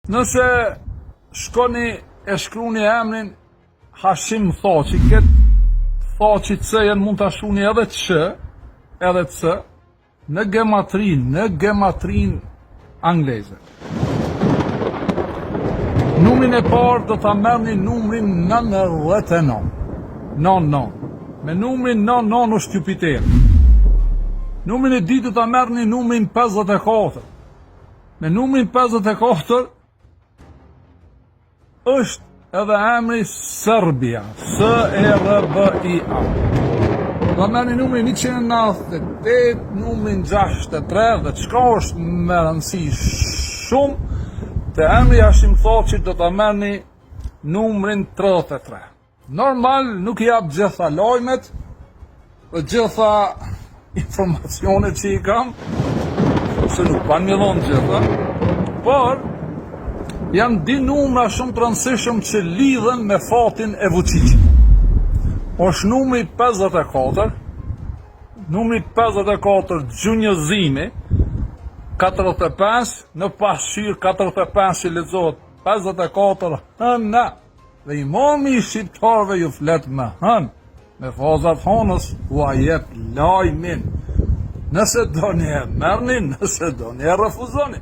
Nëse shkoni e shkruni emrin Hashim Thoqi, këtë Thoqi C-jen mund të shkruni edhe Q, edhe C, në gematrin angleze. Numrin e parë do ta merrni numrin 99. 99. Me numrin 99 është Jupiter. Numrin e dytë do ta merrni numrin 54. Me numrin 54 është edhe emri Serbia, S-E-R-B-I-A. Do merrni numrin 198, numrin 63 dhe çka është me rëndësi shumë, te emri Hashim Thoqi do ta merrni numrin 33. Normal nuk i jap gjitha lajmet, dhe gjitha informacionet që i kam, se nuk pan me dhonë gjitha, por janë di numra shumë të rëndësishëm që lidhen me fatin e Vučićit. Është numri 54, numri 54 gjunjëzimi, 45, në pasqyrë 45 që lexohet 54 hëna, dhe imami i shqiptarëve ju flet me hën, me fazat honës u a jep lajmin. Nëse doni e merrni, nëse doni e refuzoni.